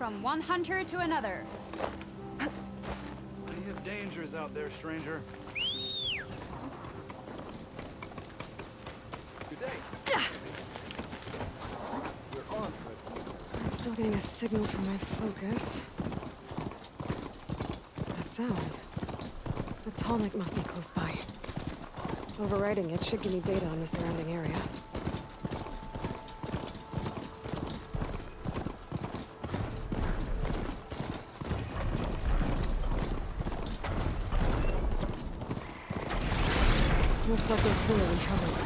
from one hunter to another. Plenty of dangers out there, stranger. Good day. We're on for it. I'm still getting a signal from my focus. That sound. The tonic must be close by. Overriding it should give me data on the surrounding area. Looks like there's Thor in trouble.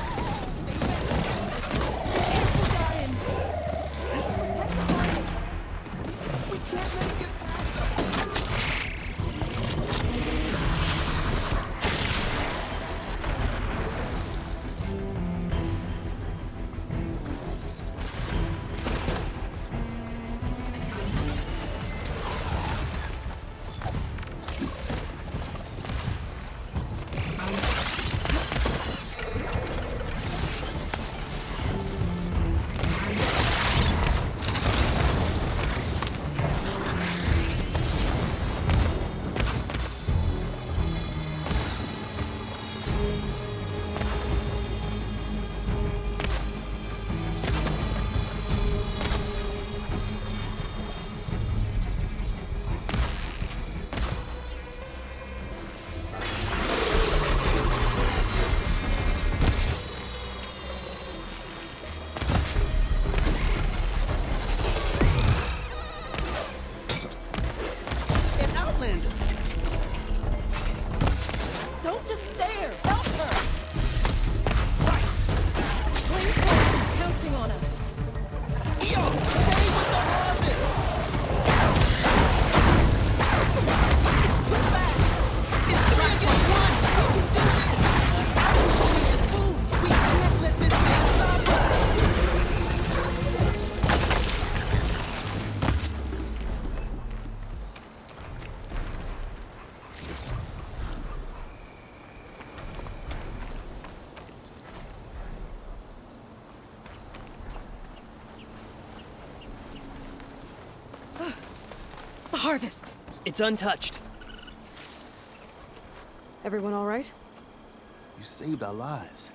Harvest! It's untouched. Everyone all right? You saved our lives.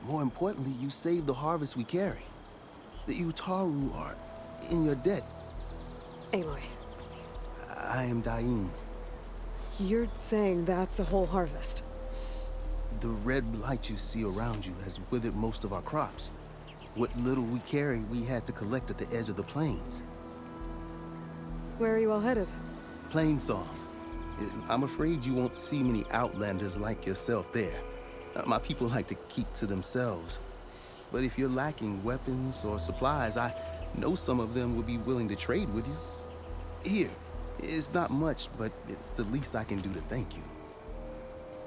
More importantly, you saved the harvest we carry. The Utaru are in your debt. Aloy, I am Daim. you're saying that's a whole harvest? The red blight you see around you has withered most of our crops. What little we carry, we had to collect at the edge of the plains. Where are you all headed? Plainsong. I'm afraid you won't see many outlanders like yourself there. My people like to keep to themselves. But if you're lacking weapons or supplies, I know some of them will be willing to trade with you. Here, it's not much, but it's the least I can do to thank you.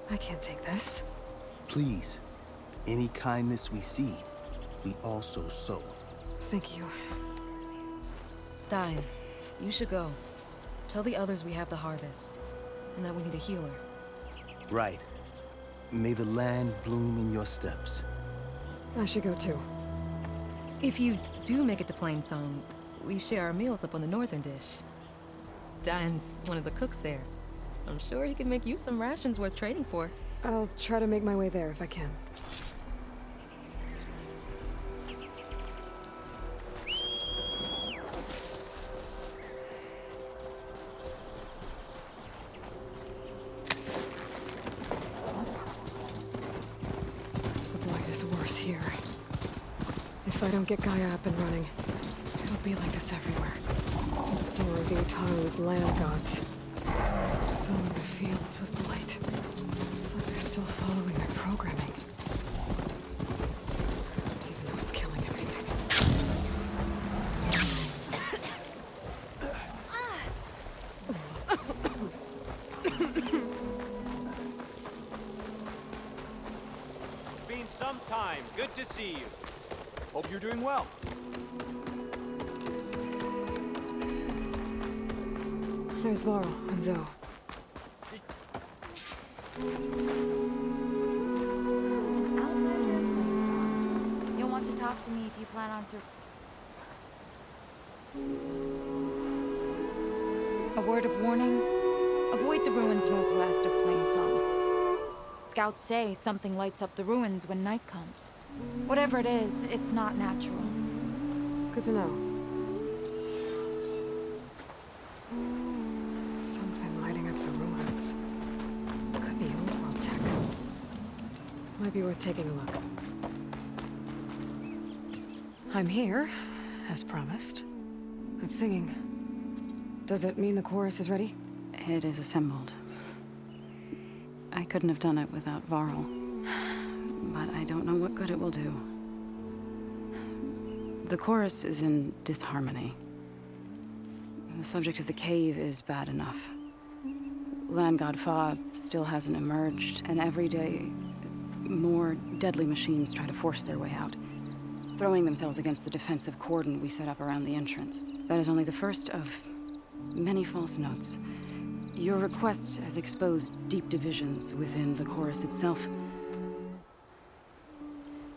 I can't take this. Please, any kindness we see, we also sow. Thank you. Dine, you should go. Tell the others we have the harvest, and that we need a healer. Right. May the land bloom in your steps. I should go too. If you do make it to Plainsong, we share our meals up on the northern dish. Dine's one of the cooks there. I'm sure he can make you some rations worth trading for. I'll try to make my way there if I can. The blight is worse here. If I don't get Gaia up and running, it'll be like this everywhere. Or the Utaru's land gods. Sowing the fields with blight. It's like they're still following their programming. Even though it's killing everything. It's been some time. Good to see you. Hope you're doing well. There's Varl and Zoe. You'll want to talk to me if you plan on A word of warning. Avoid the ruins northwest of Plainsong. Scouts say something lights up the ruins when night comes. Whatever it is, it's not natural. Good to know. Something lighting up the ruins. Could be old world tech. Might be worth taking a look. I'm here, as promised. Good singing. Does it mean the chorus is ready? It is assembled. I couldn't have done it without Varl. But I don't know what good it will do. The chorus is in disharmony. The subject of the cave is bad enough. Land God Fa still hasn't emerged, and every day, more deadly machines try to force their way out, throwing themselves against the defensive cordon we set up around the entrance. That is only the first of many false notes. Your request has exposed deep divisions within the chorus itself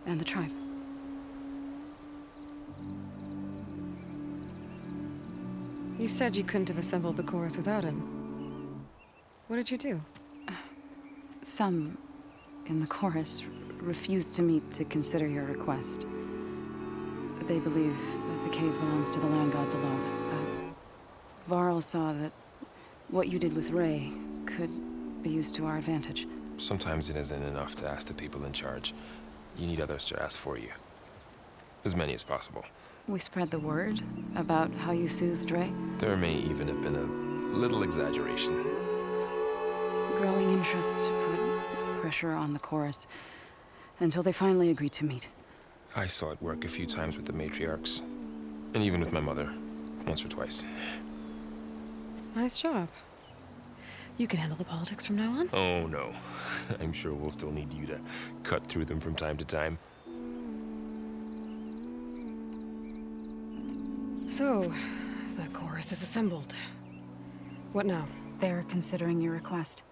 and the tribe. You said you couldn't have assembled the chorus without him. What did you do? Some in the chorus refused to meet to consider your request. They believe that the cave belongs to the land gods alone. Varl saw that what you did with Ray could be used to our advantage. Sometimes it isn't enough to ask the people in charge. You need others to ask for you. As many as possible. We spread the word about how you soothed Ray. There may even have been a little exaggeration. Growing interest put pressure on the chorus until they finally agreed to meet. I saw it work a few times with the matriarchs. And even with my mother. Once or twice. Nice job. You can handle the politics from now on? Oh, no. I'm sure we'll still need you to cut through them from time to time. So, the chorus is assembled. What now? They're considering your request.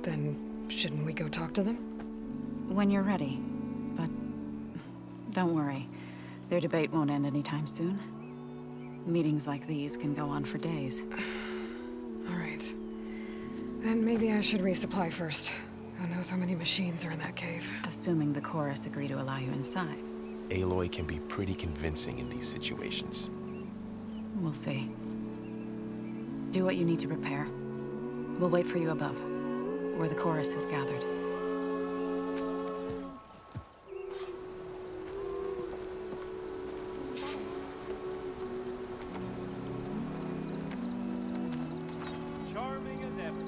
Then, shouldn't we go talk to them? When you're ready. But don't worry. Their debate won't end anytime soon. Meetings like these can go on for days. All right. Then maybe I should resupply first. Who knows how many machines are in that cave? Assuming the chorus agree to allow you inside. Aloy can be pretty convincing in these situations. We'll see. Do what you need to prepare. We'll wait for you above, where the chorus has gathered. Charming as ever.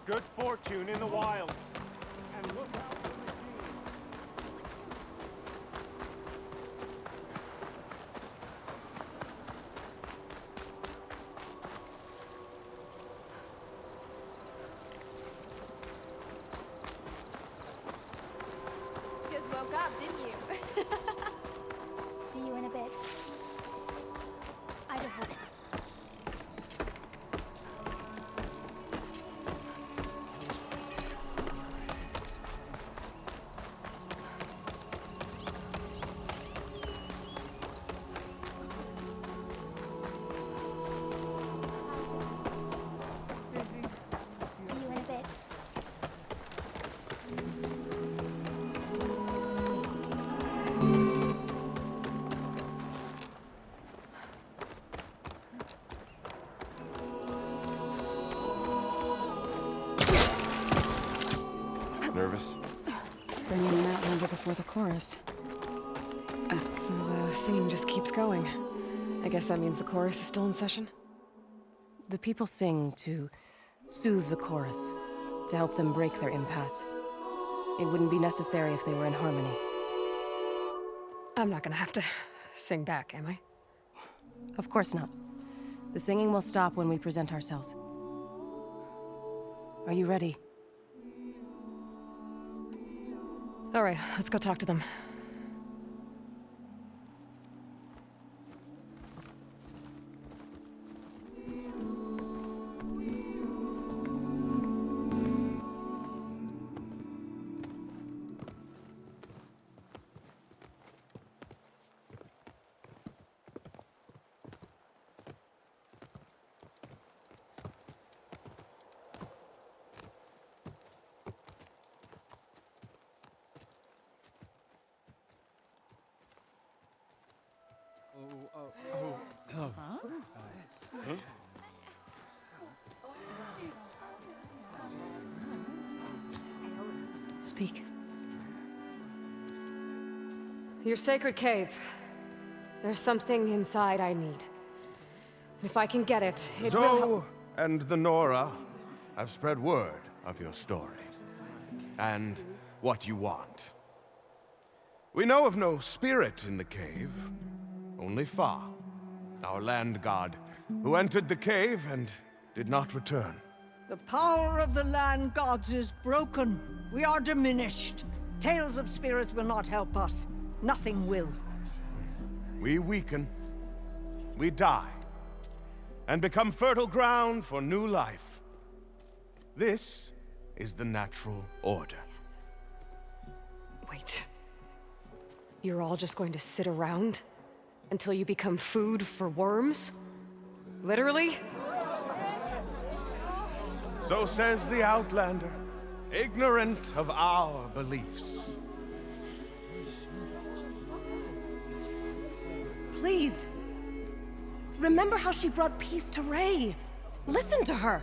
Good fortune in the wilds. And look out for the Just woke up, didn't you? See you in a bit. I just hope. See you in a bit. Nervous? Bringing an outlander before the chorus. So the singing just keeps going. I guess that means the chorus is still in session? The people sing to soothe the chorus, to help them break their impasse. It wouldn't be necessary if they were in harmony. I'm not gonna have to sing back, am I? Of course not. The singing will stop when we present ourselves. Are you ready? All right, let's go talk to them. Speak. Your sacred cave. There's something inside I need. If I can get it, it will help. Zoe and the Nora have spread word of your story. And what you want. We know of no spirit in the cave. Only Fa, our land god, who entered the cave and did not return. The power of the land gods is broken. We are diminished. Tales of spirits will not help us. Nothing will. We weaken. We die. And become fertile ground for new life. This is the natural order. Yes. Wait. You're all just going to sit around until you become food for worms? Literally? So says the Outlander, ignorant of our beliefs. Please. Remember how she brought peace to Ray. Listen to her.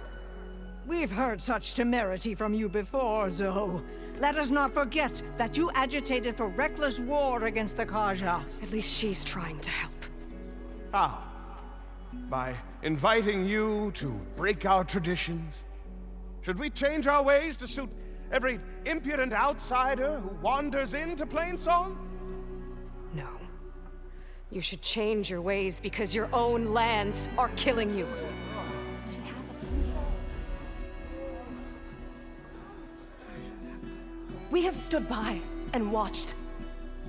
We've heard such temerity from you before, Zoe. Let us not forget that you agitated for reckless war against the Kaja. At least she's trying to help. How? By inviting you to break our traditions? Should we change our ways to suit every impudent outsider who wanders into Plainsong? No. You should change your ways because your own lands are killing you. We have stood by and watched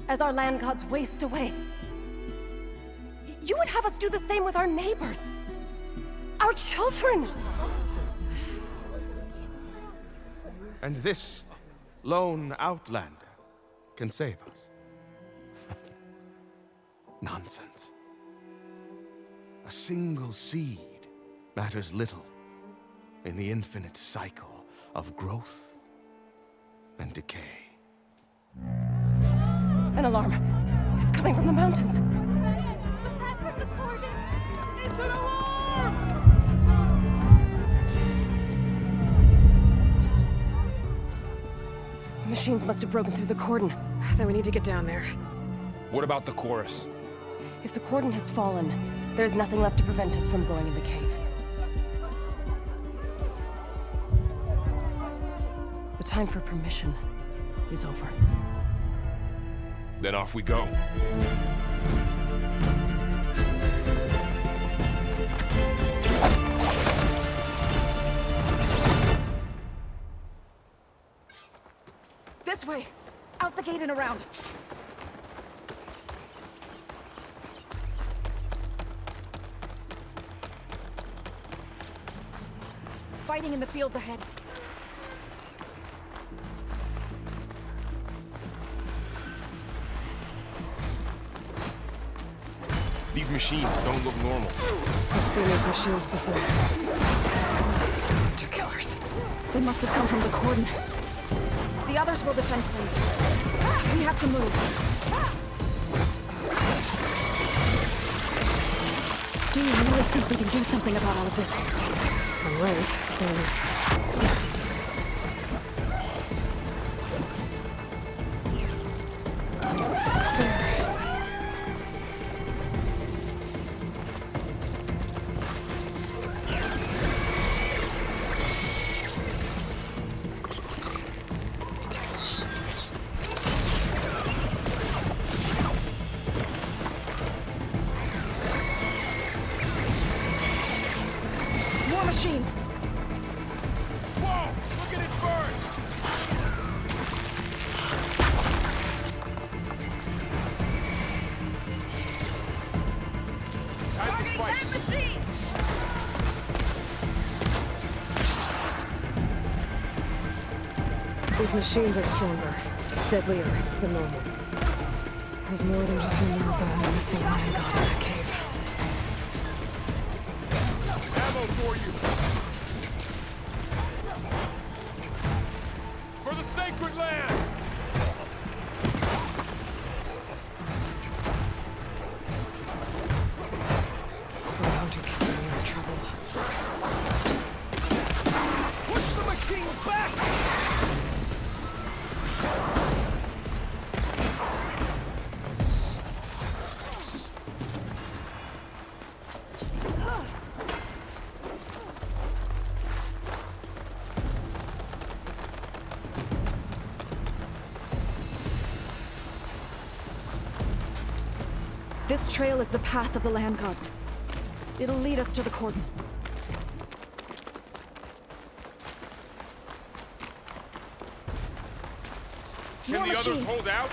as our land gods waste away. You would have us do the same with our neighbors, our children. And this lone outlander can save us. Nonsense. A single seed matters little in the infinite cycle of growth and decay. An alarm. It's coming from the mountains. Was that from the cordon? It's an alarm! The machines must have broken through the cordon. Then we need to get down there. What about the chorus? If the cordon has fallen, there's nothing left to prevent us from going in the cave. The time for permission is over. Then off we go. This way! Out the gate and around! Fighting in the fields ahead. These machines don't look normal. I've seen these machines before. They're killers. They must have come from the cordon. The others will defend Plains. We have to move. Do you really think we can do something about all of this? I'm right, then... Machines! Whoa! Look at it burn! These machines are stronger, deadlier than normal. There's more than just Minerva and a missing land god in that cave. Ammo for you! For the sacred land! The hunter king means trouble. Push the machines back! This trail is the path of the land gods. It'll lead us to the cordon. Can the others hold out?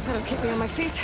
That'll keep me on my feet.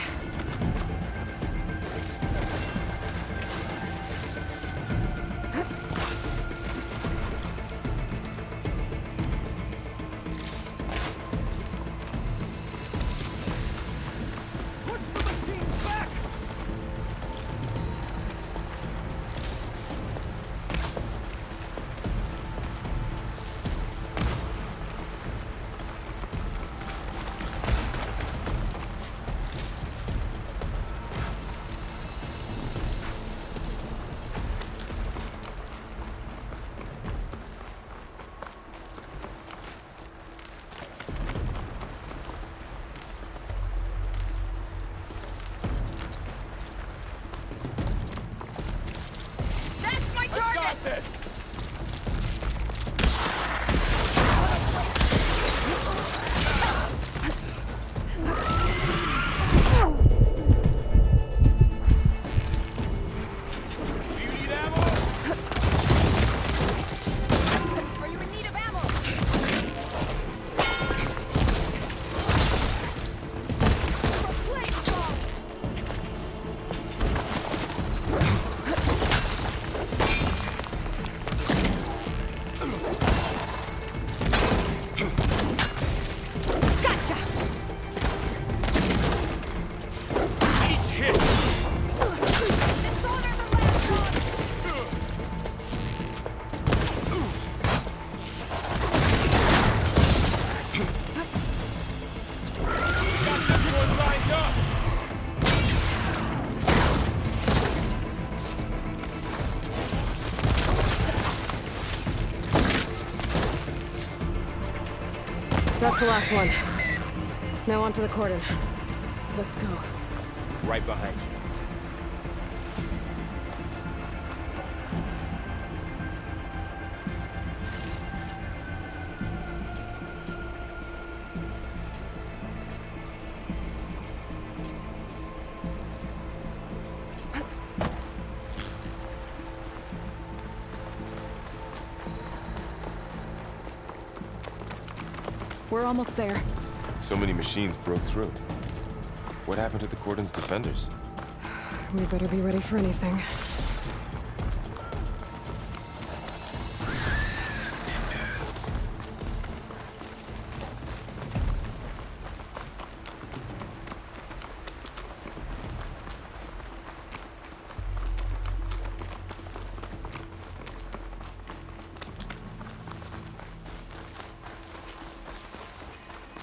That's the last one. Now onto the cordon. Let's go. Right behind you. We're almost there. So many machines broke through. What happened to the cordon's defenders? We better be ready for anything.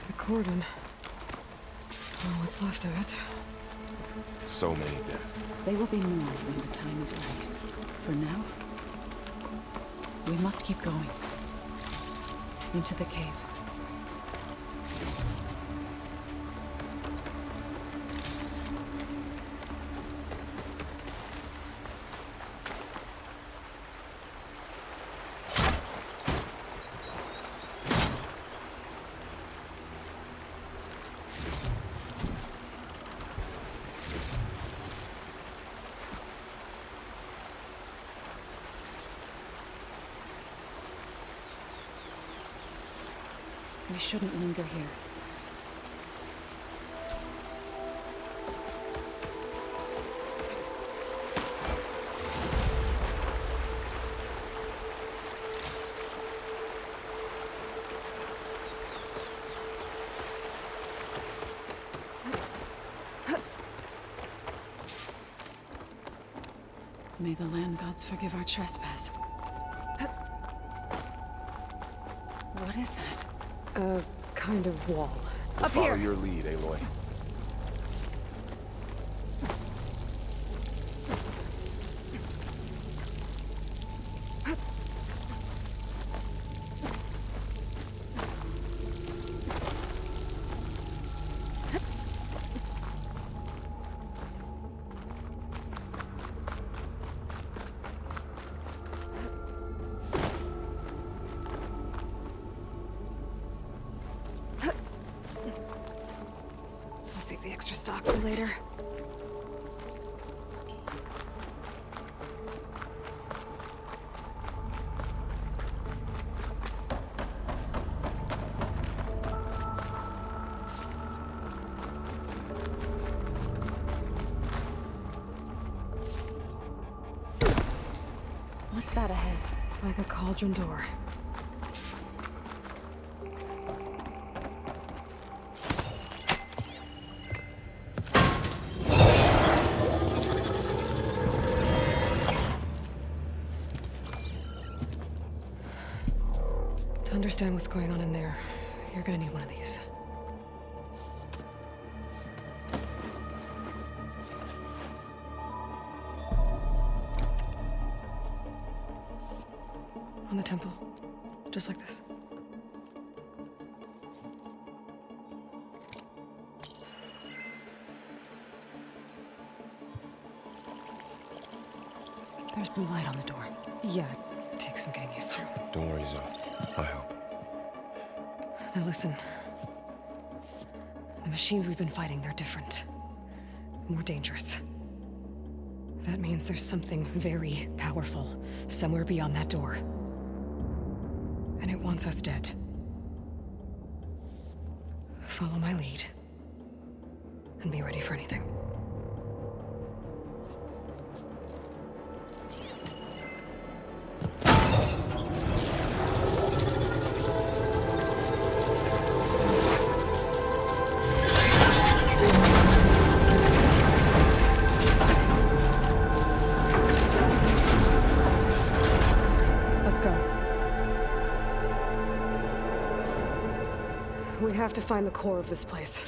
The cordon. All what's left of it. So many dead. They will be mourned when the time is right. For now, we must keep going. Into the cave. We shouldn't linger here. May the land gods forgive our trespass. What is that? A kind of wall. Up Follow here! your lead, Aloy. I'll save the extra stock for later. What's that ahead? Like a cauldron door. To understand what's going on in there, you're gonna need one of these. On the temple. Just like this. There's blue light on the door. Yeah, it takes some getting used to. Don't worry, Zoe. I help. Now listen. The machines we've been fighting, they're different. More dangerous. That means there's something very powerful somewhere beyond that door. And it wants us dead. Follow my lead. And be ready for anything. Let's go. We have to find the core of this place.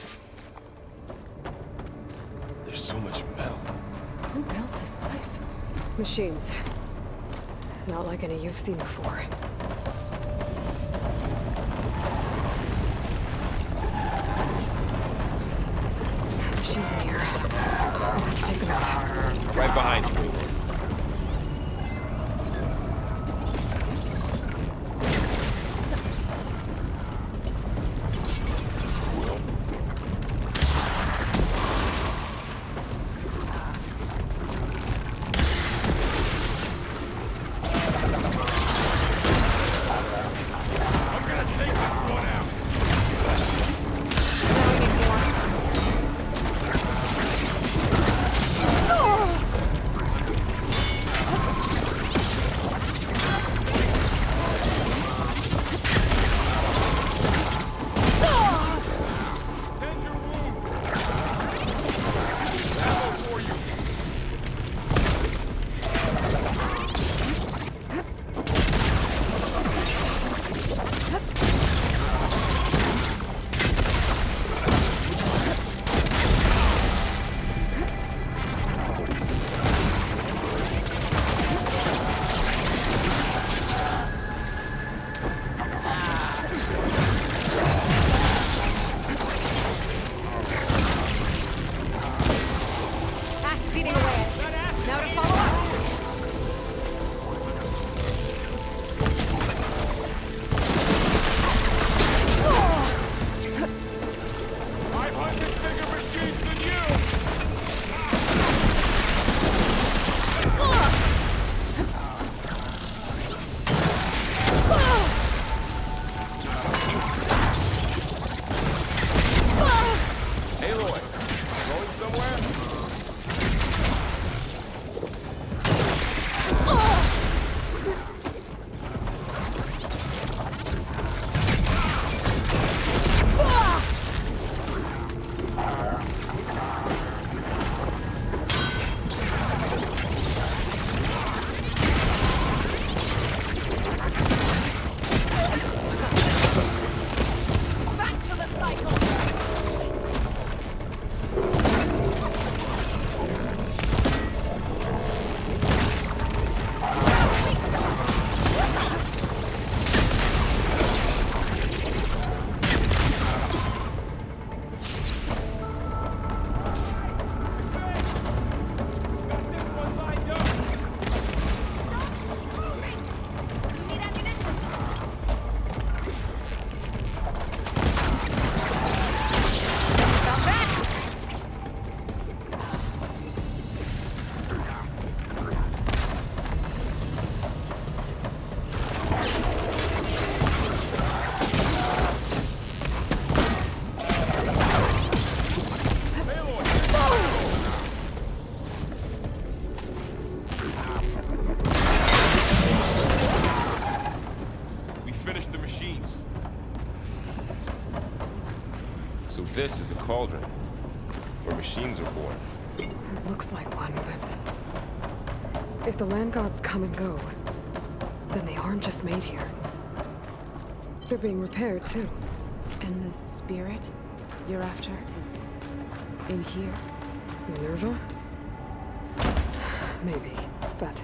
There's so much metal. Who built this place? Machines. Not like any you've seen before. Machines in here. I'll have to take them out. Right behind you. Now we need more. This is a cauldron, where machines are born. It looks like one, but if the land gods come and go, then they aren't just made here. They're being repaired, too. And the spirit you're after is in here? Minerva? Maybe, but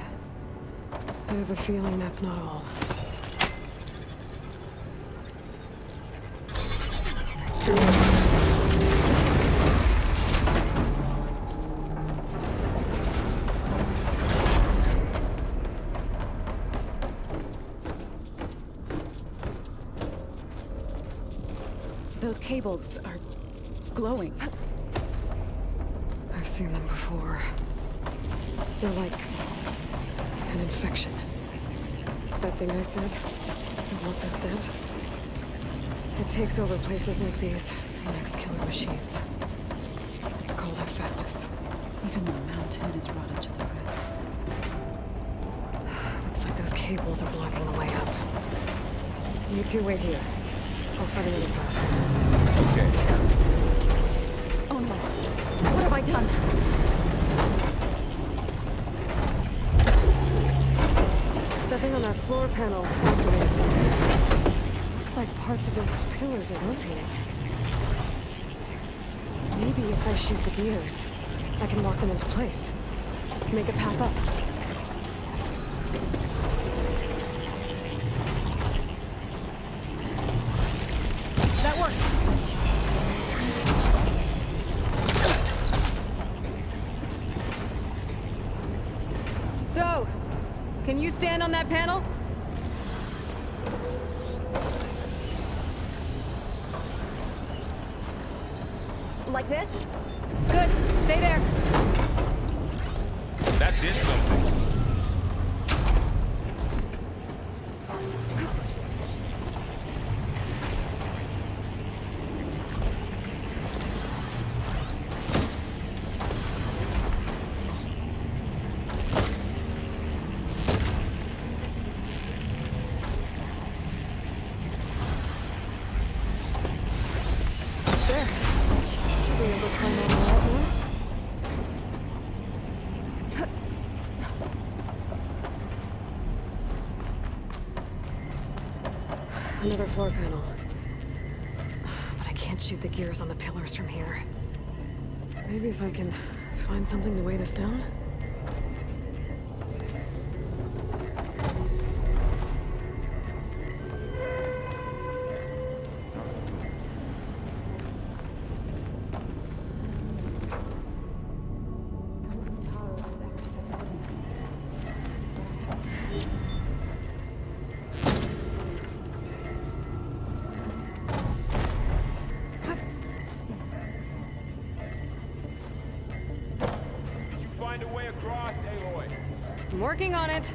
I have a feeling that's not all. Those cables are glowing. I've seen them before. They're like an infection. That thing I said, that wants us dead. It takes over places like these, and makes killer machines. It's called Hephaestus. Even the mountain is rotted to the roots. Looks like those cables are blocking the way up. You two wait here. I'll find another path. Okay. Oh no. What have I done? Stepping on that floor panel activates something. Looks like parts of those pillars are rotating. Maybe if I shoot the gears, I can lock them into place. Make a path up. That works. So, can you stand on that panel? Like this? Good. Stay there. That did something. There. Should be able to climb over that now. Another floor panel. But I can't shoot the gears on the pillars from here. Maybe if I can find something to weigh this down? Find a way across, Aloy. I'm working on it.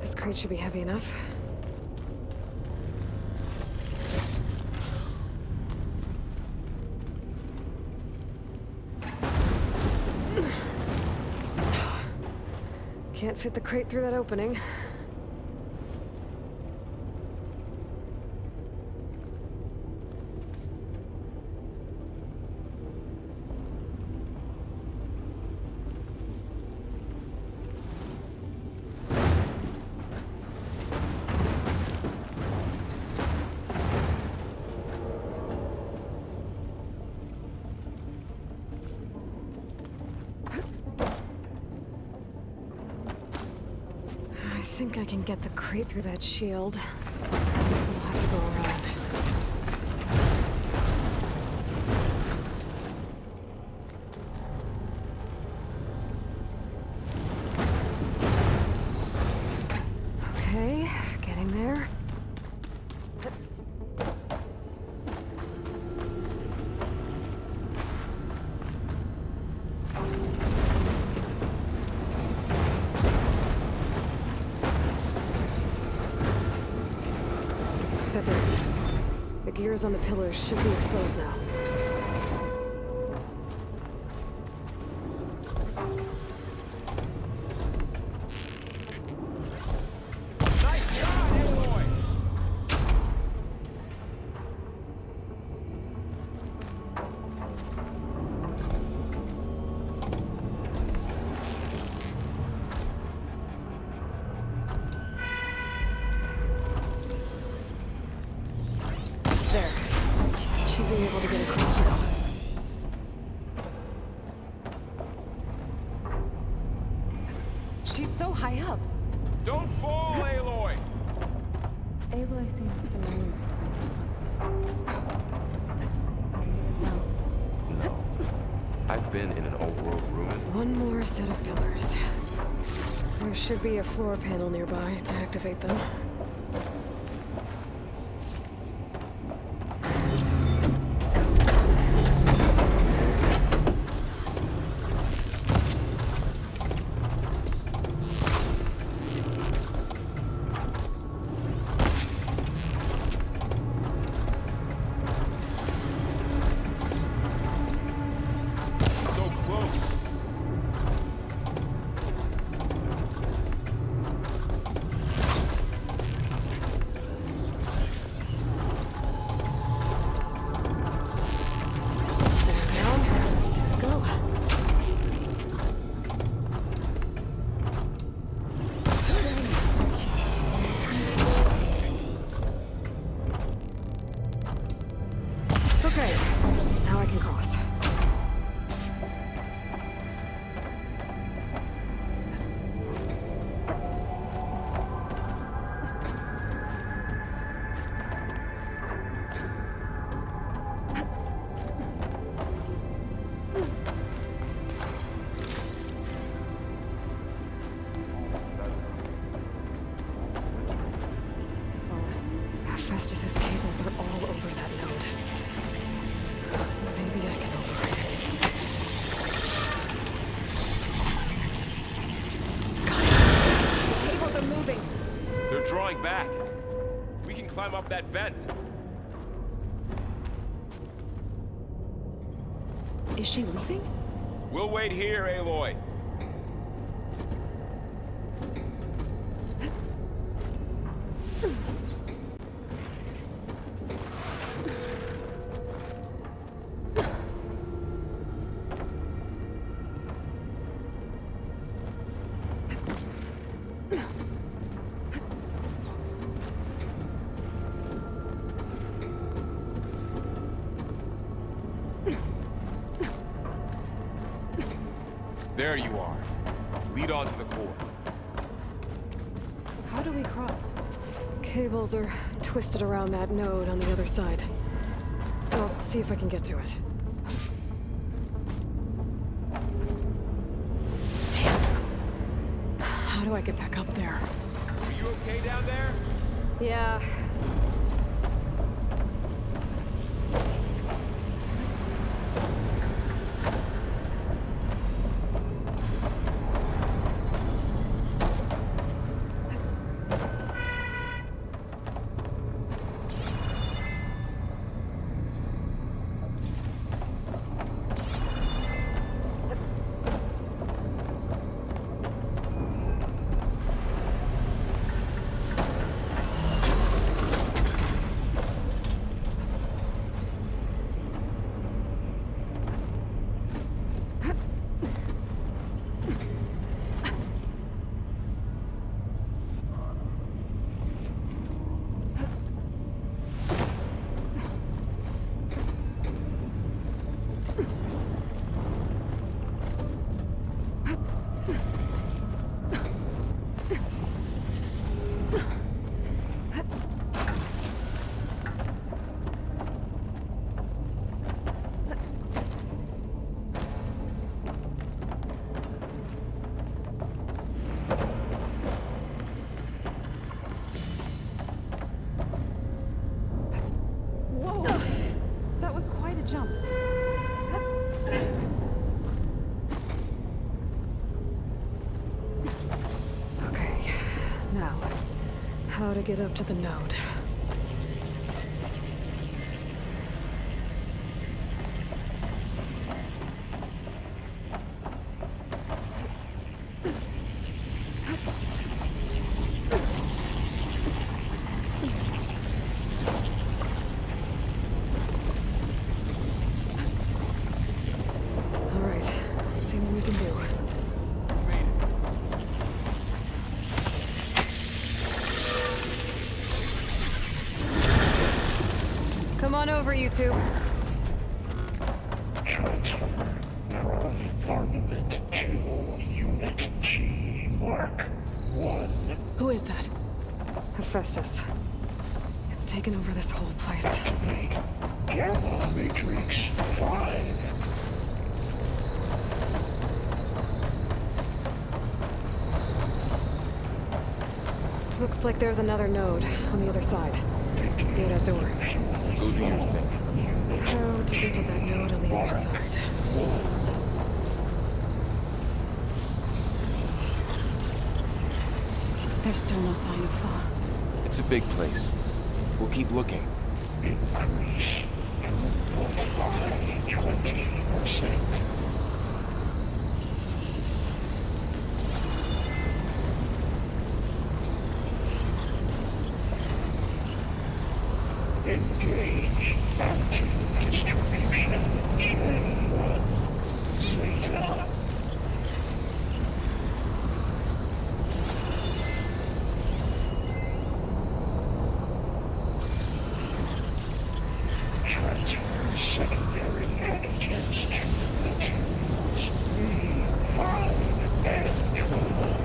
This crate should be heavy enough. Can't fit the crate through that opening. I think I can get the crate through that shield. We'll have to go around. Okay, getting there. That did it. The gears on the pillars should be exposed now. Nice shot, Aloy! There. Should be able to get across now. She's so high up. Don't fall, Aloy! Aloy seems familiar with places like this. You as well. No. I've been in an old world ruin. One more set of pillars. There should be a floor panel nearby to activate them. So close. Okay, now I can cross. Festus's cables are all over that node. Maybe I can override it. Got it. The cables are moving. They're drawing back. We can climb up that vent. Is she leaving? We'll wait here, Aloy. There you are. Lead on to the core. How do we cross? Cables are twisted around that node on the other side. I'll see if I can get to it. Damn. How do I get back up there? Are you okay down there? Yeah. How to get up to the node. we can do. Come on over, you two. Transfer from armament to Unit G Mark 1. Who is that? Hephaestus. It's taken over this whole place. Activate Gamma Matrix 5. Looks like there's another node on the other side. Near that door. Go do your thing. How to get to that node on the other side? There's still no sign of Fa. It's a big place. We'll keep looking. Increase throughput by 20%. Engage anti-distribution J1 Zeta. Transfer secondary antigens to materials E5 and 12.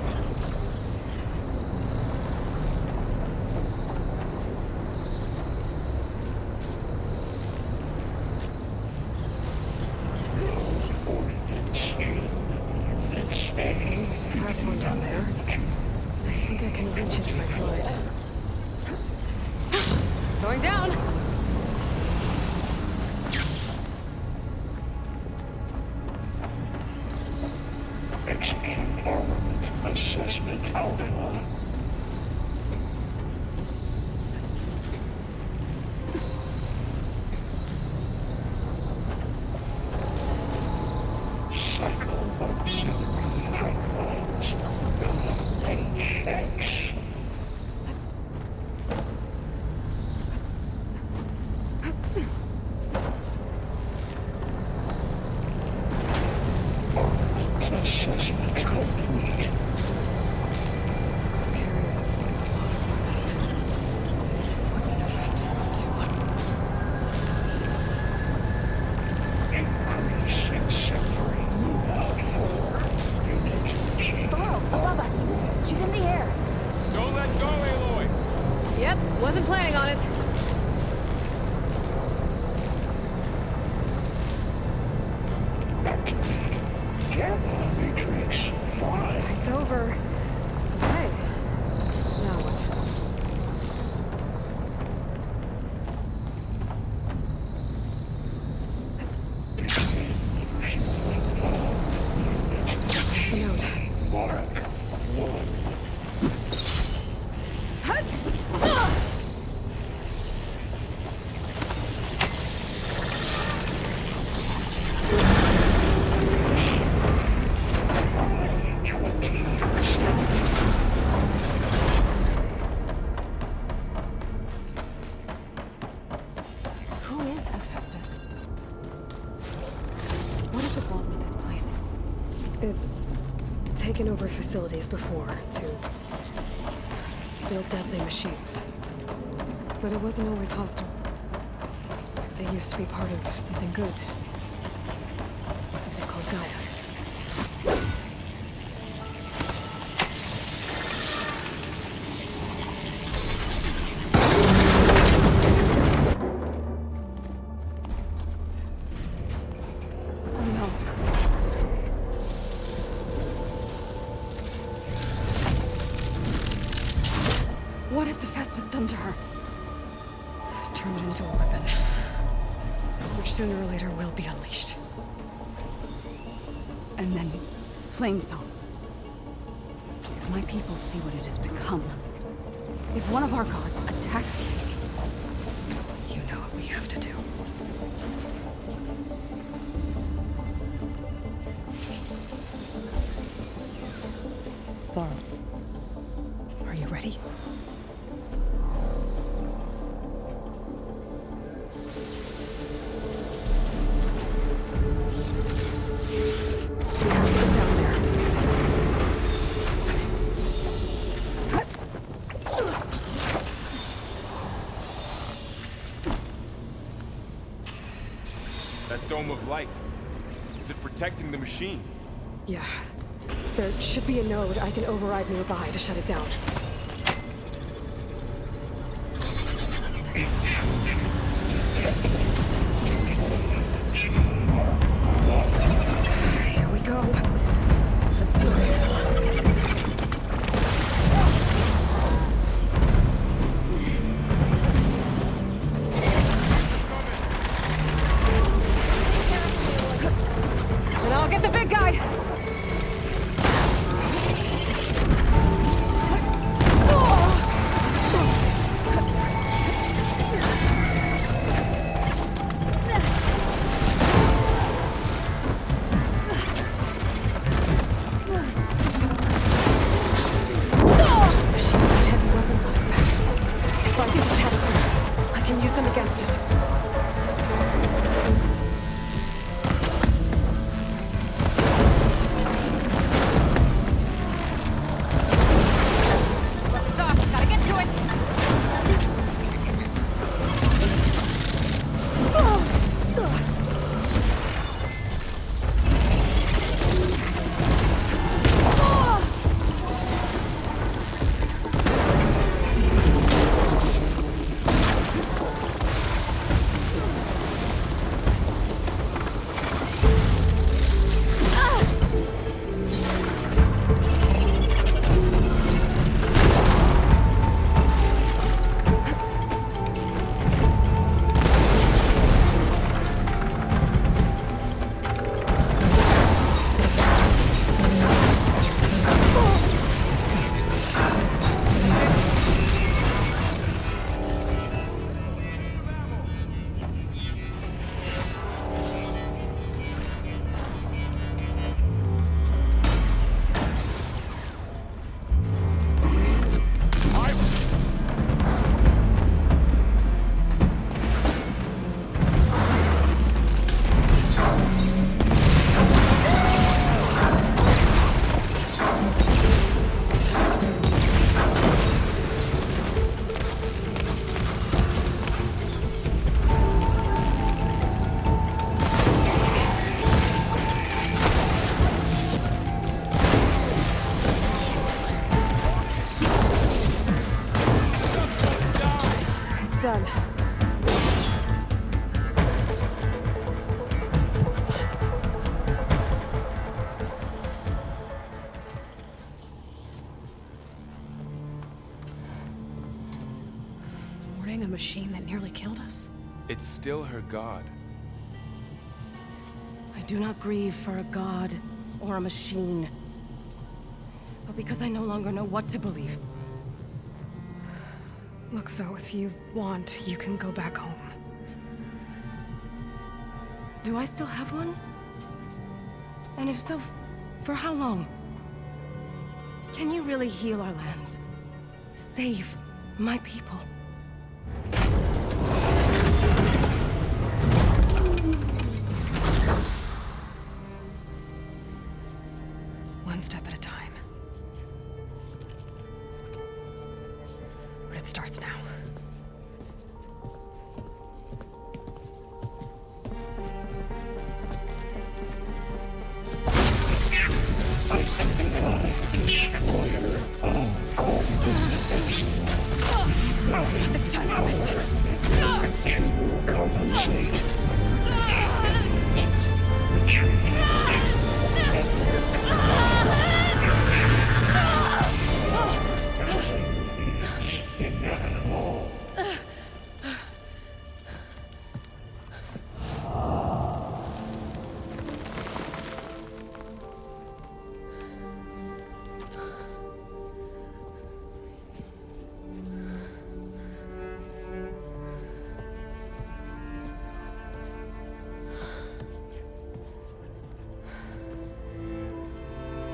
There's a platform down there. I think I can reach it if I climb. Going down! Execute armament assessment alpha. Cycle auxiliary pipelines. HX. Armament assessment complete. Those carriers are making a lot of weapons. What is Hephaestus up to? Increase incendiary move-out for Unit G. Below, above us. She's in the air. Don't let go, Aloy! Yep, wasn't planning on it. Activate Gamma Matrix 5. It's over. Okay. Now what? Where's the node? Mark 1. Who is Hephaestus? What does it want with this place? It's taken over facilities before to build deadly machines. But it wasn't always hostile. It used to be part of something good. Something called Gaia. No. What has Hephaestus done to her? Turned it into a weapon. Which sooner or later will be unleashed. And then, plain song. If my people see what it has become, if one of our gods attacks them, You know what we have to do. Laurel, are you ready? We have to get That dome of light. Is it protecting the machine? Yeah. There should be a node I can override nearby to shut it down. Here we go. I'm sorry, fella. And I'll get the big guy! Done. Boarding a machine that nearly killed us? It's still her god. I do not grieve for a god or a machine, but because I no longer know what to believe. Look, so if you want, you can go back home. Do I still have one? And if so, for how long? Can you really heal our lands? Save my people? One step at a time. But it starts now. This time I to compensate.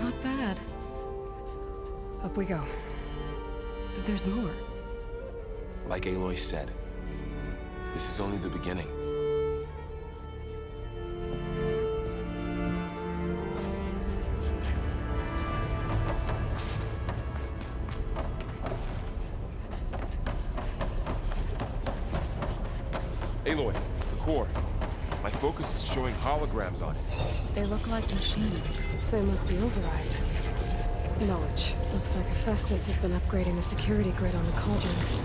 Not bad. Up we go. But there's more. Like Aloy said, this is only the beginning. Aloy, the core. My focus is showing holograms on it. They look like machines. They must be overrides. Knowledge. Looks like Hephaestus has been upgrading the security grid on the cauldrons.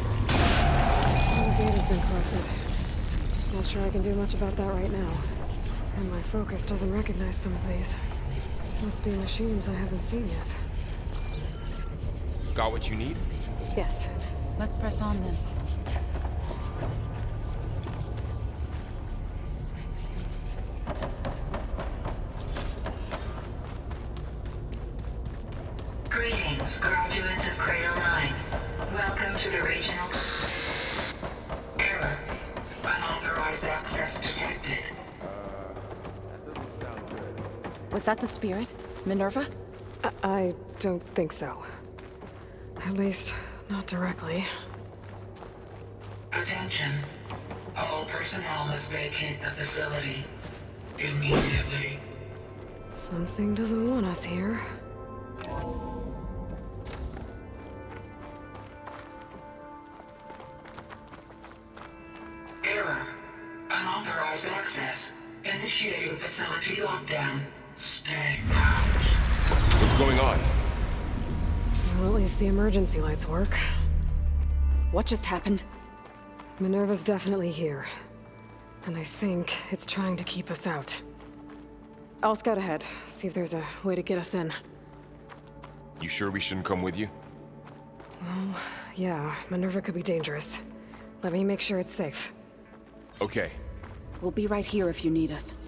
All the data's been corrupted. Not sure I can do much about that right now. And my focus doesn't recognize some of these. Must be machines I haven't seen yet. Got what you need? Yes. Let's press on then. Greetings, graduates of Cradle 9. Welcome to the regional... Error. Unauthorized access detected. Was that the spirit? Minerva? I don't think so. At least, not directly. Attention. All personnel must vacate the facility immediately. Something doesn't want us here. Error. Unauthorized access. Initiating facility lockdown. Stay out. What's going on? Well, at least the emergency lights work. What just happened? Minerva's definitely here. And I think it's trying to keep us out. I'll scout ahead, see if there's a way to get us in. You sure we shouldn't come with you? Well, yeah, Minerva could be dangerous. Let me make sure it's safe. Okay. We'll be right here if you need us.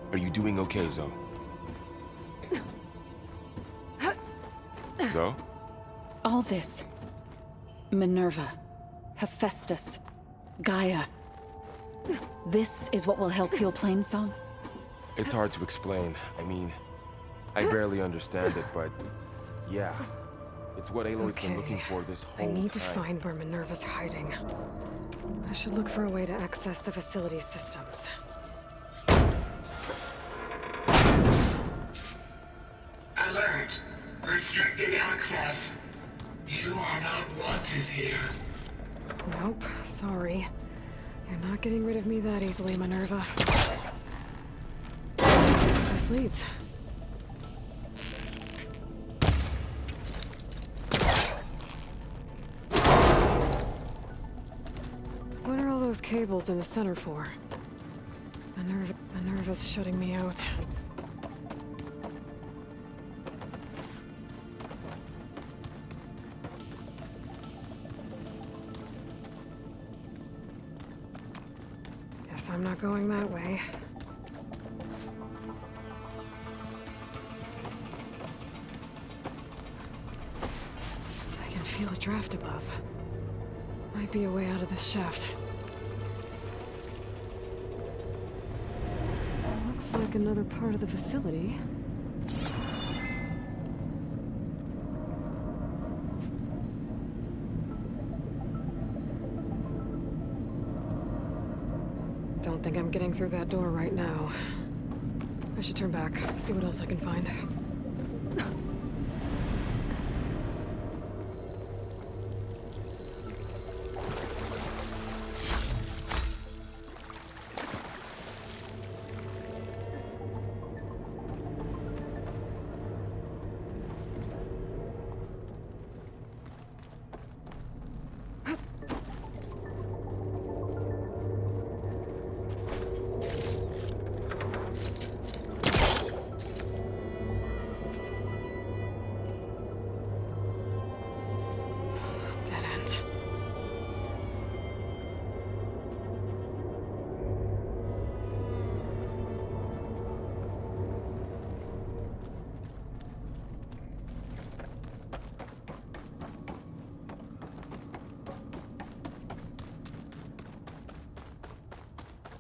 Are you doing okay, Zoe? Zoe? All this. Minerva. Hephaestus. Gaia. This is what will help heal Plainsong? It's hard to explain. I mean, I barely understand it, but yeah. It's what Aloy's been looking for this whole I need to time. find where Minerva's hiding. I should look for a way to access the facility's systems. Alert. Restricted access. You are not wanted here. Nope, sorry. You're not getting rid of me that easily, Minerva. Let's see where this leads. What are all those cables in the center for? Minerva's shutting me out. Guess I'm not going that way. I can feel a draft above. Might be a way out of this shaft. Looks like another part of the facility. Don't think I'm getting through that door right now. I should turn back, see what else I can find.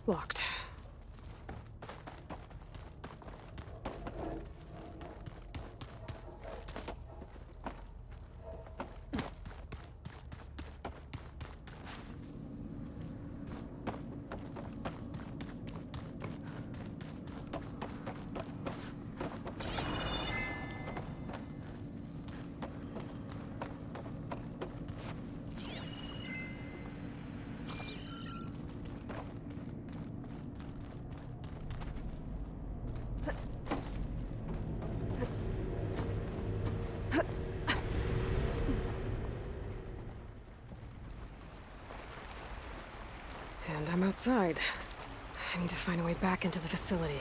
Locked. And I'm outside. I need to find a way back into the facility.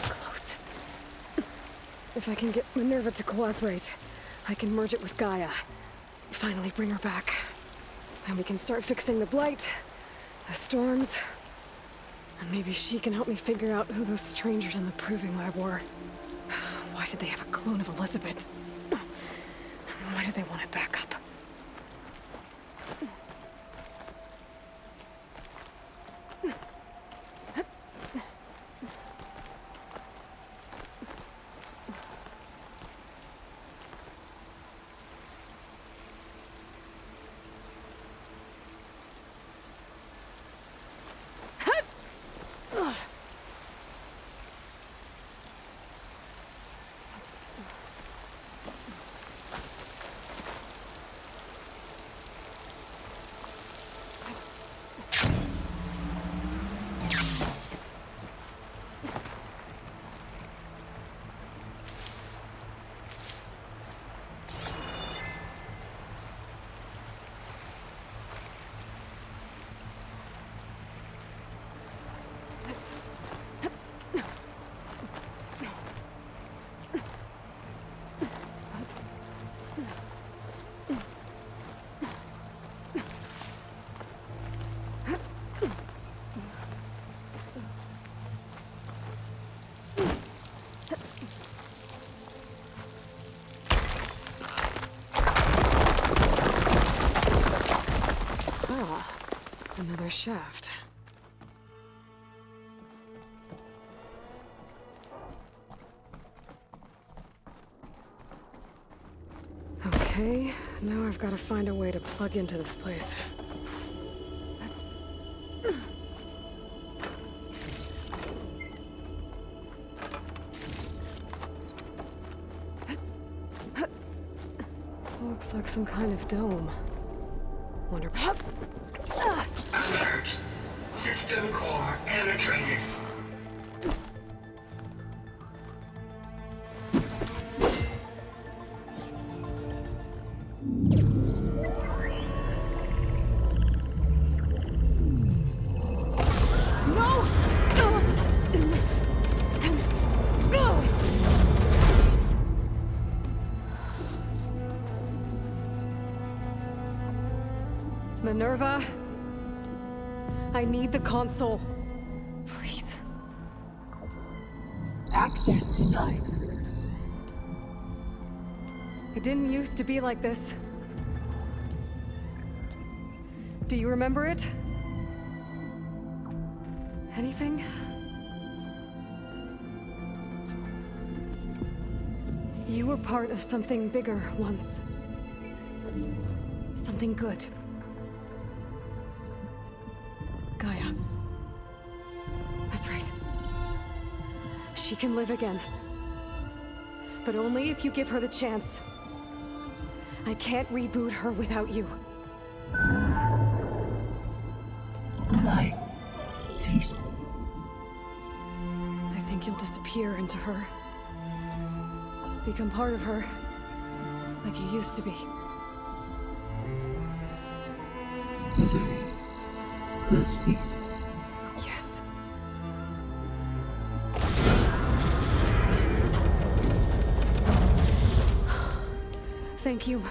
Close. If I can get Minerva to cooperate, I can merge it with Gaia. Finally bring her back. And we can start fixing the blight, the storms, and maybe she can help me figure out who those strangers in the proving lab were. Why did they have a clone of Elizabeth? Why did they want it back up? Another shaft. Okay, now I've got to find a way to plug into this place. Looks like some kind of dome. Wonder... Alert. System core penetrated. Minerva, I need the console. Please. Access denied. It didn't used to be like this. Do you remember it? Anything? You were part of something bigger once. Something good. Gaia. That's right. She can live again. But only if you give her the chance. I can't reboot her without you. Aloy, cease. I think you'll disappear into her. Become part of her. Like you used to be. Misery will cease. Yes. Thank you.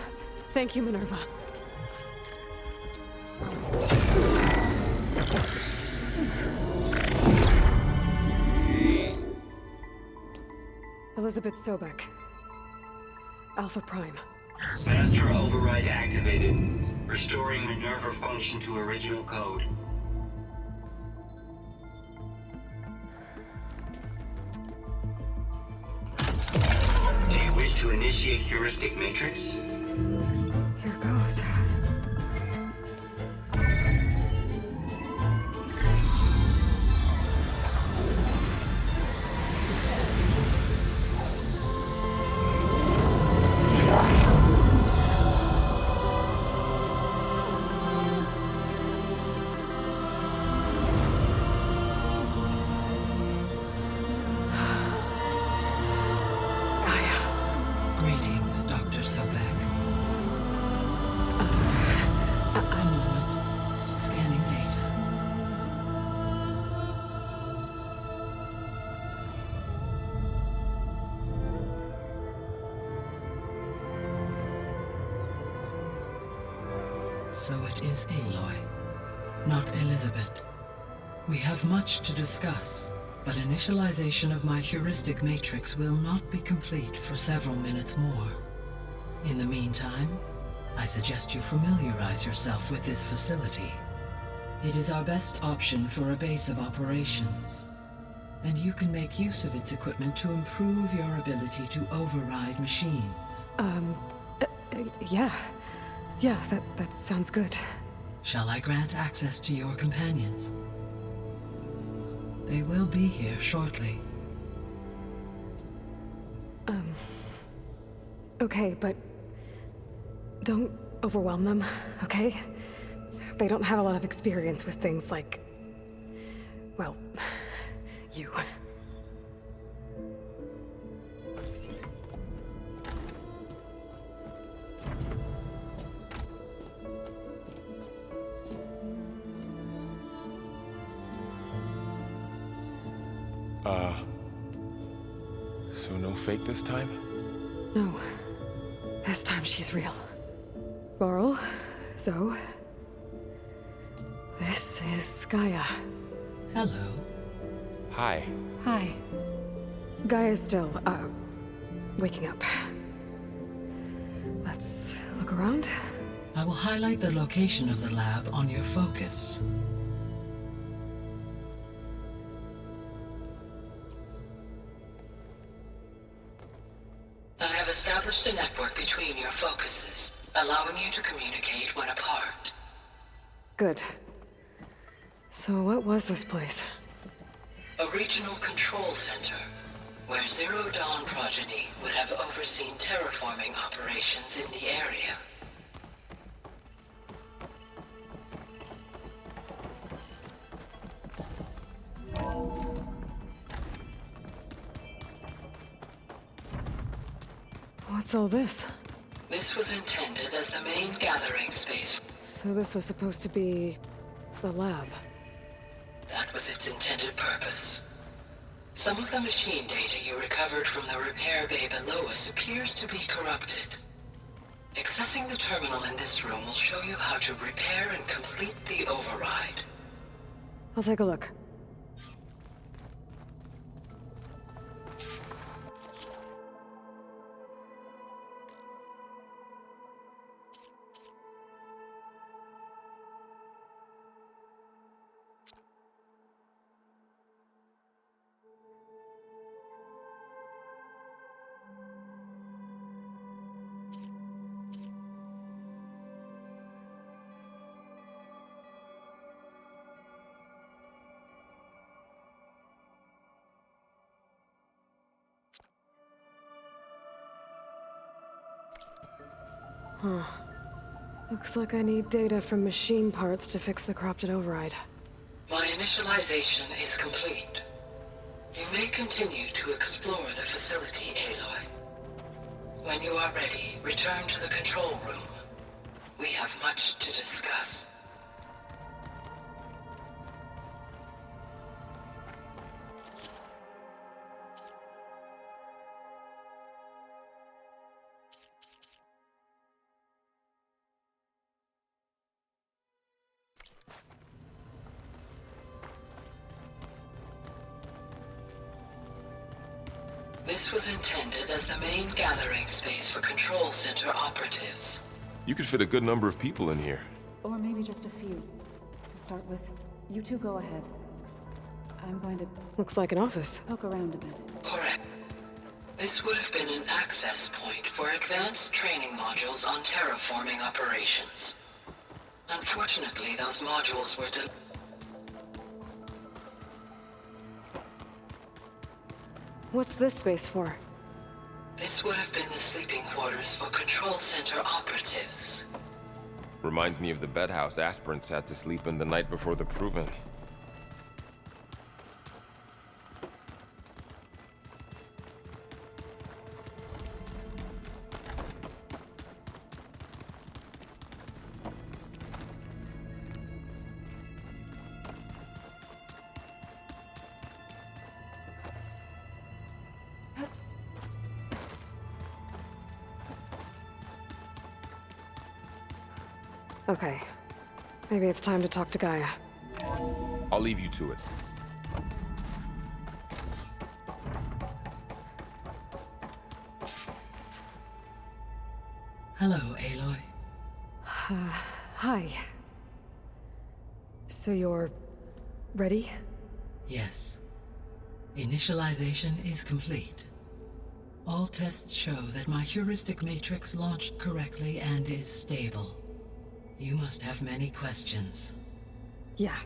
Thank you, Minerva. Elizabeth Sobek. Alpha Prime. Master override activated. Restoring Minerva function to original code. Do you wish to initiate heuristic matrix? Here goes. Greetings, Dr. Sobek. A moment. Scanning data. So it is Aloy, not Elizabeth. We have much to discuss, but initialization of my heuristic matrix will not be complete for several minutes more. In the meantime, I suggest you familiarize yourself with this facility. It is our best option for a base of operations, and you can make use of its equipment to improve your ability to override machines. Yeah. Yeah, that sounds good. Shall I grant access to your companions? They will be here shortly. Okay, but don't overwhelm them, okay? They don't have a lot of experience with things like, well, you. So no fake this time? No. This time she's real. Laurel, Zoe. This is Gaia. Hello. Hi. Hi. Gaia's still, waking up. Let's look around. I will highlight the location of the lab on your focus. I have established a network between your focuses, allowing you to communicate when apart. Good. So what was this place? A regional control center, where Zero Dawn progeny would have overseen terraforming operations in the area. What's all this? This was intended as the main gathering space. So this was supposed to be the lab. That was its intended purpose. Some of the machine data you recovered from the repair bay below us appears to be corrupted. Accessing the terminal in this room will show you how to repair and complete the override. I'll take a look. Huh. Looks like I need data from machine parts to fix the corrupted override. My initialization is complete. You may continue to explore the facility, Aloy. When you are ready, return to the control room. We have much to discuss. This This was intended as the main gathering space for Control Center operatives. You could fit a good number of people in here. Or maybe just a few. To start with, you two go ahead. I'm going to Looks like an office. poke around a bit. Correct. This would have been an access point for advanced training modules on terraforming operations. Unfortunately, those modules were What's this space for? This would have been the sleeping quarters for Control Center operatives. Reminds me of the bedhouse aspirants had to sleep in the night before the proving. Okay. Maybe it's time to talk to Gaia. I'll leave you to it. Hello, Aloy. Hi. So you're ready? Yes. Initialization is complete. All tests show that my heuristic matrix launched correctly and is stable. You must have many questions. Yeah.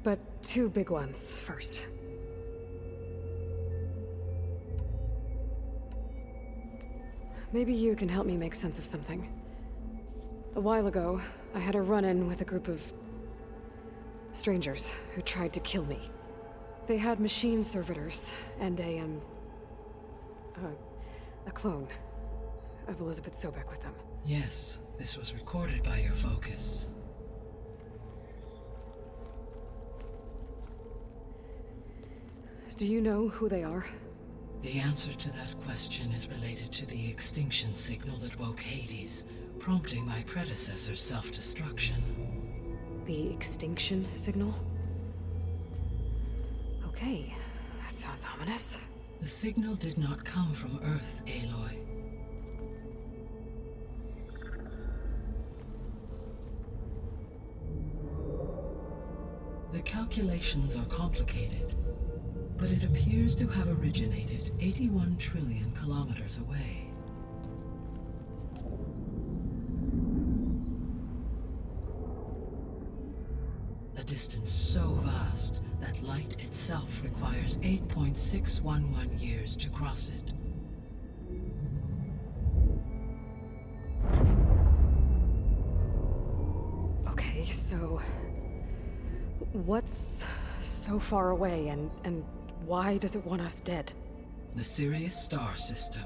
But two big ones first. Maybe you can help me make sense of something. A while ago, I had a run-in with a group of strangers who tried to kill me. They had machine servitors and a clone of Elizabeth Sobek with them. Yes, this was recorded by your focus. Do you know who they are? The answer to that question is related to the extinction signal that woke Hades, prompting my predecessor's self-destruction. The extinction signal? Okay, that sounds ominous. The signal did not come from Earth, Aloy. The calculations are complicated, but it appears to have originated 81 trillion kilometers away. A distance so vast that light itself requires 8.611 years to cross it. Okay, so what's so far away and why does it want us dead? The Sirius star system.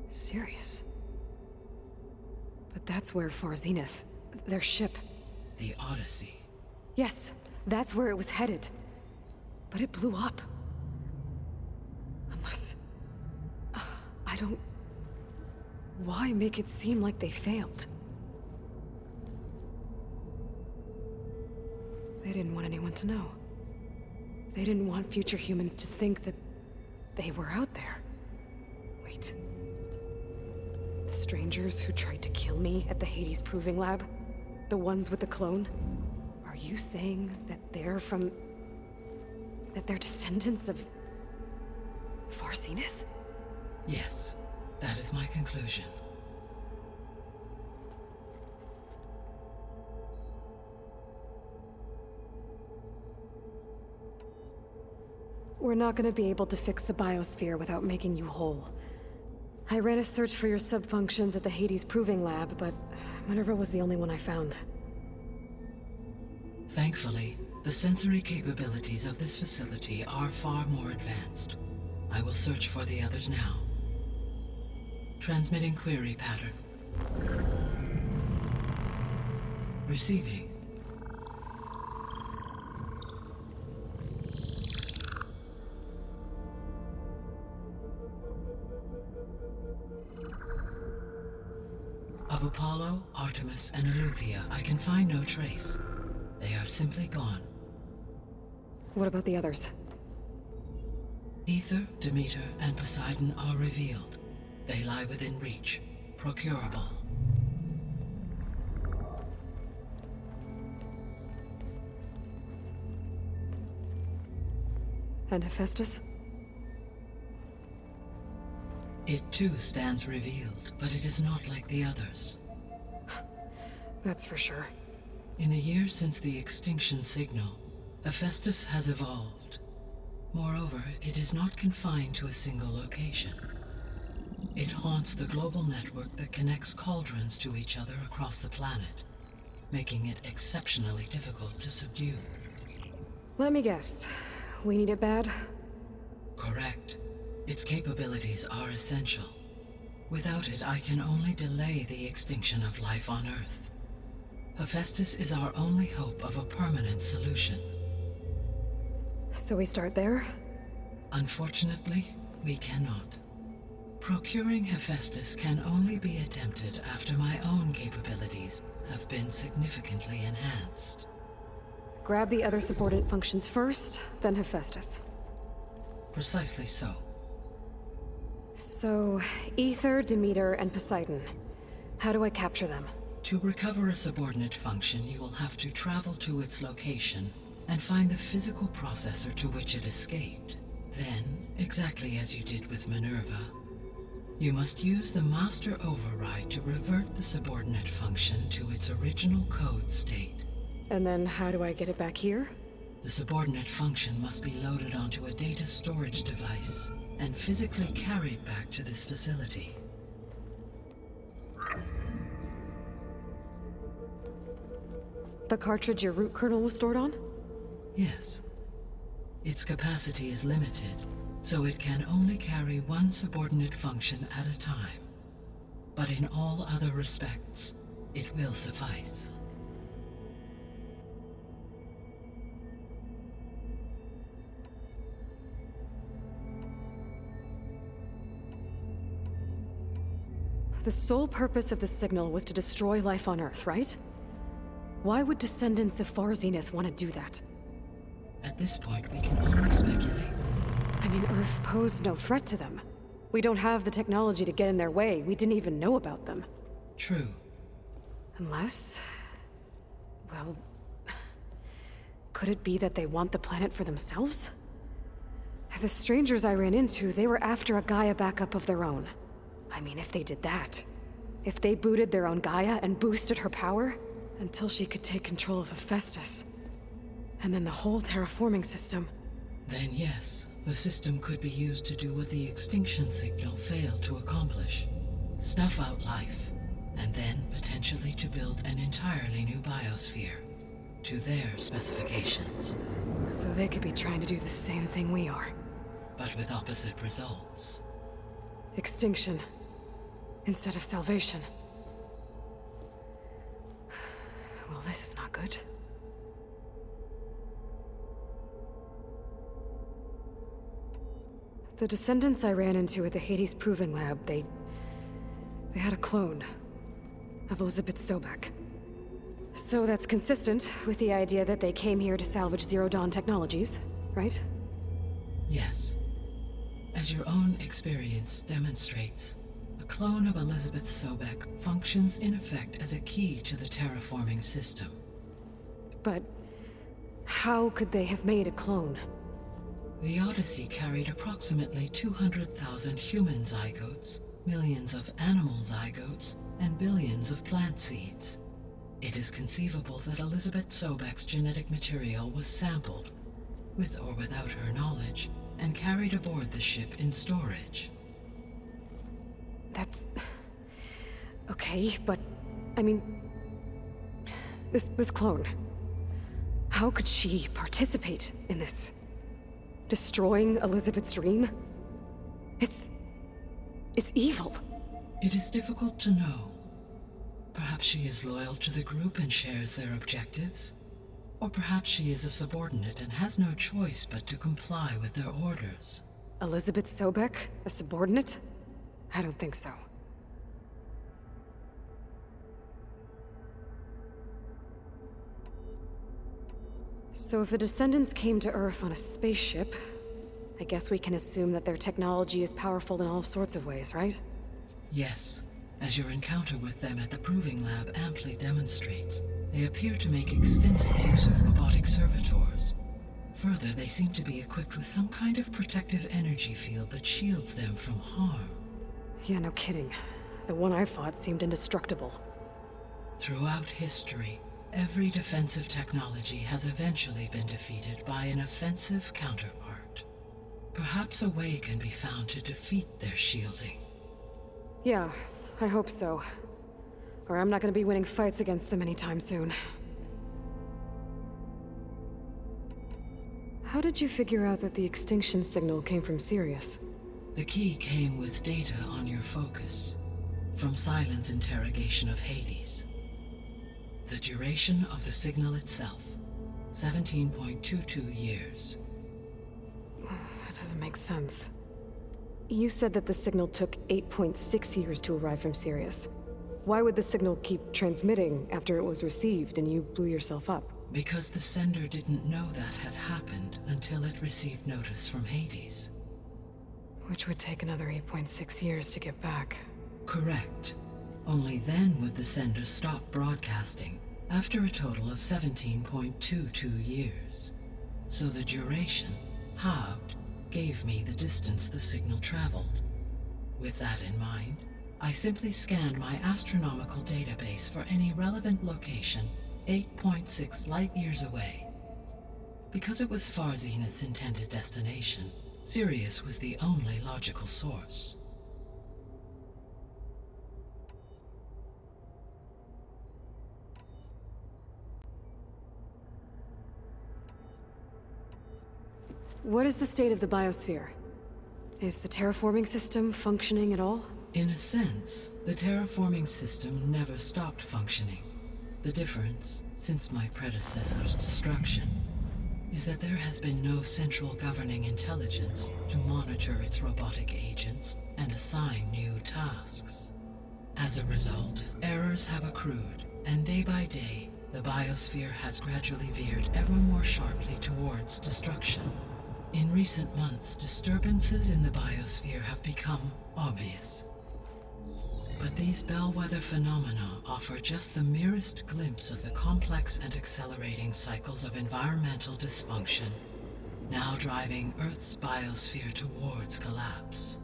Sirius? But that's where Far Zenith, their ship. The Odyssey. Yes, that's where it was headed. But it blew up. Unless... I don't... Why make it seem like they failed? They didn't want anyone to know. They didn't want future humans to think that they were out there. Wait. The strangers who tried to kill me at the Hades Proving Lab? The ones with the clone? Are you saying that they're from... that they're descendants of... Far Zenith? Yes, that is my conclusion. We're not gonna be able to fix the biosphere without making you whole. I ran a search for your subfunctions at the Hades Proving Lab, but Minerva was the only one I found. Thankfully, the sensory capabilities of this facility are far more advanced. I will search for the others now. Transmitting query pattern. Receiving. Of Apollo, Artemis, and Eleuthia, I can find no trace. They are simply gone. What about the others? Ether, Demeter, and Poseidon are revealed. They lie within reach, procurable. And Hephaestus? It too stands revealed, but it is not like the others. That's for sure. In the years since the extinction signal, Hephaestus has evolved. Moreover, it is not confined to a single location. It haunts the global network that connects cauldrons to each other across the planet, making it exceptionally difficult to subdue. Let me guess. We need it bad? Correct. Its capabilities are essential. Without it, I can only delay the extinction of life on Earth. Hephaestus is our only hope of a permanent solution. So we start there? Unfortunately, we cannot. Procuring Hephaestus can only be attempted after my own capabilities have been significantly enhanced. Grab the other subordinate functions first, then Hephaestus. Precisely so. So, Ether, Demeter, and Poseidon. How do I capture them? To recover a subordinate function, you will have to travel to its location and find the physical processor to which it escaped. Then, exactly as you did with Minerva, you must use the master override to revert the subordinate function to its original code state. And then how do I get it back here? The subordinate function must be loaded onto a data storage device and physically carried back to this facility. The cartridge your root kernel was stored on? Yes. Its capacity is limited, so it can only carry one subordinate function at a time. But in all other respects, it will suffice. The sole purpose of the signal was to destroy life on Earth, right? Why would descendants of Far Zenith want to do that? At this point, we can only speculate. I mean, Earth posed no threat to them. We don't have the technology to get in their way. We didn't even know about them. True. Unless... well... could it be that they want the planet for themselves? The strangers I ran into, they were after a Gaia backup of their own. I mean, if they did that... if they booted their own Gaia and boosted her power... until she could take control of Hephaestus. And then the whole terraforming system. Then yes, the system could be used to do what the extinction signal failed to accomplish. Snuff out life, and then potentially to build an entirely new biosphere. To their specifications. So they could be trying to do the same thing we are. But with opposite results. Extinction. Instead of salvation. Well, this is not good. The descendants I ran into at the Hades Proving Lab, they had a clone of Elizabeth Sobek. So that's consistent with the idea that they came here to salvage Zero Dawn technologies, right? Yes. As your own experience demonstrates, a clone of Elizabeth Sobek functions in effect as a key to the terraforming system. But how could they have made a clone? The Odyssey carried approximately 200,000 human zygotes, millions of animal zygotes, and billions of plant seeds. It is conceivable that Elizabeth Sobek's genetic material was sampled, with or without her knowledge, and carried aboard the ship in storage. That's... okay, but... I mean... This clone... how could she participate in this? Destroying Elizabeth's dream? It's evil. It is difficult to know. Perhaps she is loyal to the group and shares their objectives. Or perhaps she is a subordinate and has no choice but to comply with their orders. Elizabeth Sobek? A subordinate? I don't think so. So if the descendants came to Earth on a spaceship, I guess we can assume that their technology is powerful in all sorts of ways, right? Yes, as your encounter with them at the Proving Lab amply demonstrates, they appear to make extensive use of robotic servitors. Further, they seem to be equipped with some kind of protective energy field that shields them from harm. Yeah, no kidding. The one I fought seemed indestructible. Throughout history, every defensive technology has eventually been defeated by an offensive counterpart. Perhaps a way can be found to defeat their shielding. Yeah, I hope so. Or I'm not gonna be winning fights against them anytime soon. How did you figure out that the extinction signal came from Sirius? The key came with data on your focus, from Silent's interrogation of Hades. The duration of the signal itself, 17.22 years. That doesn't make sense. You said that the signal took 8.6 years to arrive from Sirius. Why would the signal keep transmitting after it was received and you blew yourself up? Because the sender didn't know that had happened until it received notice from Hades. Which would take another 8.6 years to get back. Correct. Only then would the sender stop broadcasting, after a total of 17.22 years. So the duration, halved, gave me the distance the signal traveled. With that in mind, I simply scanned my astronomical database for any relevant location 8.6 light-years away. Because it was Far Zenith's intended destination, Sirius was the only logical source. What is the state of the biosphere? Is the terraforming system functioning at all? In a sense, the terraforming system never stopped functioning. The difference, since my predecessor's destruction, is that there has been no central governing intelligence to monitor its robotic agents and assign new tasks. As a result, errors have accrued, and day by day, the biosphere has gradually veered ever more sharply towards destruction. In recent months, disturbances in the biosphere have become obvious. But these bellwether phenomena offer just the merest glimpse of the complex and accelerating cycles of environmental dysfunction, now driving Earth's biosphere towards collapse.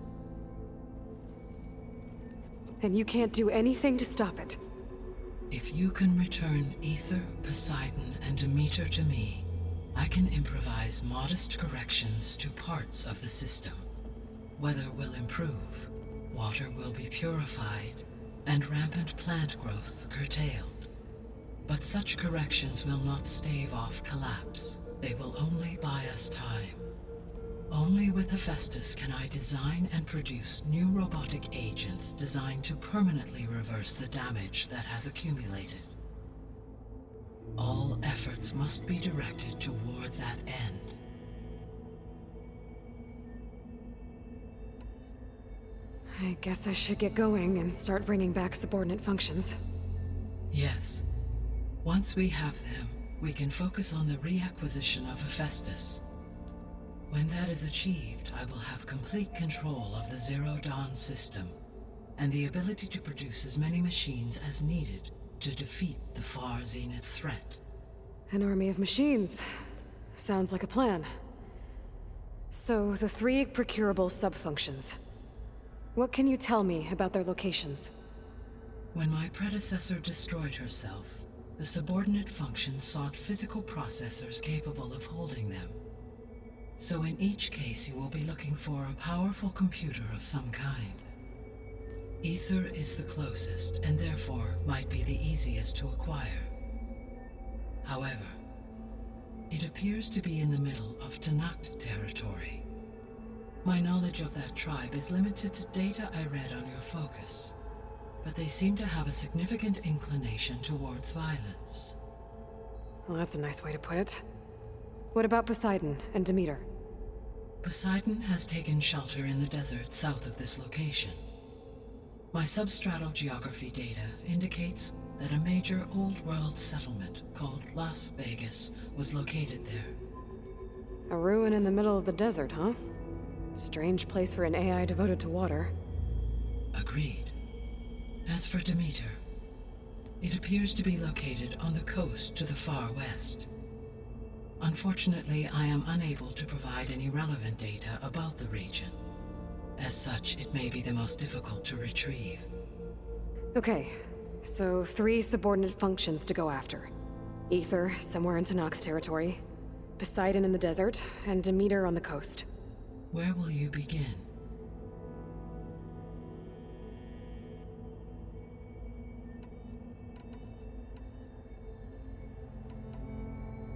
And you can't do anything to stop it? If you can return Ether, Poseidon, and Demeter to me, I can improvise modest corrections to parts of the system. Weather will improve, water will be purified, and rampant plant growth curtailed. But such corrections will not stave off collapse. They will only buy us time. Only with Hephaestus can I design and produce new robotic agents designed to permanently reverse the damage that has accumulated. All efforts must be directed toward that end. I guess I should get going and start bringing back subordinate functions. Yes. Once we have them, we can focus on the reacquisition of Hephaestus. When that is achieved, I will have complete control of the Zero Dawn system, and the ability to produce as many machines as needed to defeat the Far Zenith threat. An army of machines. Sounds like a plan. So, the 3 procurable sub-functions. What can you tell me about their locations? When my predecessor destroyed herself, the subordinate functions sought physical processors capable of holding them. So in each case, you will be looking for a powerful computer of some kind. Ether is the closest, and therefore might be the easiest to acquire. However, it appears to be in the middle of Tanakh territory. My knowledge of that tribe is limited to data I read on your focus, but they seem to have a significant inclination towards violence. Well, that's a nice way to put it. What about Poseidon and Demeter? Poseidon has taken shelter in the desert south of this location. My substratal geography data indicates that a major old-world settlement called Las Vegas was located there. A ruin in the middle of the desert, huh? Strange place for an AI devoted to water. Agreed. As for Demeter, it appears to be located on the coast to the far west. Unfortunately, I am unable to provide any relevant data about the region. As such, it may be the most difficult to retrieve. Okay, so 3 subordinate functions to go after. Ether, somewhere in Tenakth's territory. Poseidon in the desert, and Demeter on the coast. Where will you begin?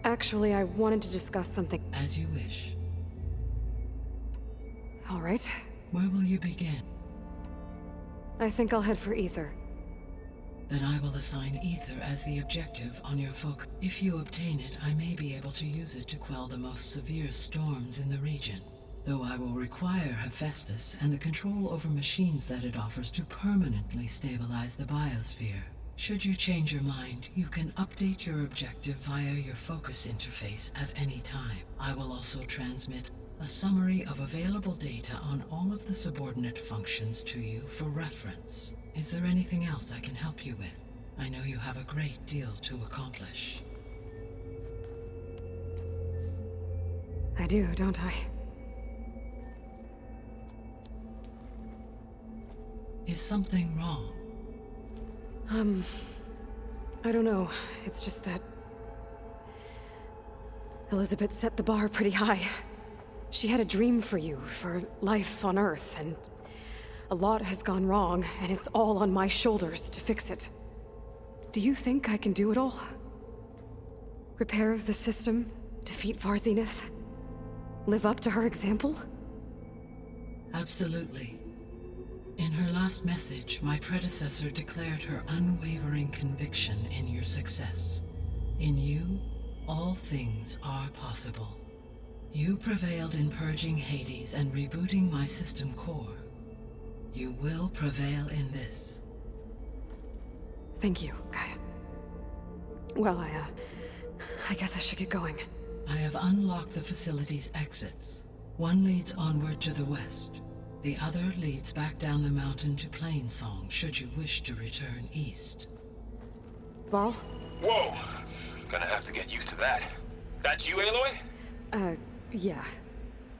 Actually, I wanted to discuss something. As you wish. All right. Where will you begin? I think I'll head for Ether. Then I will assign Ether as the objective on your focus. If you obtain it, I may be able to use it to quell the most severe storms in the region. Though I will require Hephaestus and the control over machines that it offers to permanently stabilize the biosphere. Should you change your mind, you can update your objective via your focus interface at any time. I will also transmit a summary of available data on all of the subordinate functions to you for reference. Is there anything else I can help you with? I know you have a great deal to accomplish. I do, don't I? Is something wrong? I don't know. It's just that Elizabeth set the bar pretty high. She had a dream for you, for life on Earth, and a lot has gone wrong, and it's all on my shoulders to fix it. Do you think I can do it all? Repair the system, defeat Varzenith, live up to her example? Absolutely. In her last message, my predecessor declared her unwavering conviction in your success. In you, all things are possible. You prevailed in purging Hades and rebooting my system core. You will prevail in this. Thank you, Gaia. Well, I guess I should get going. I have unlocked the facility's exits. One leads onward to the west. The other leads back down the mountain to Plainsong, should you wish to return east. Varl? Whoa! Gonna have to get used to that. That's you, Aloy? Yeah.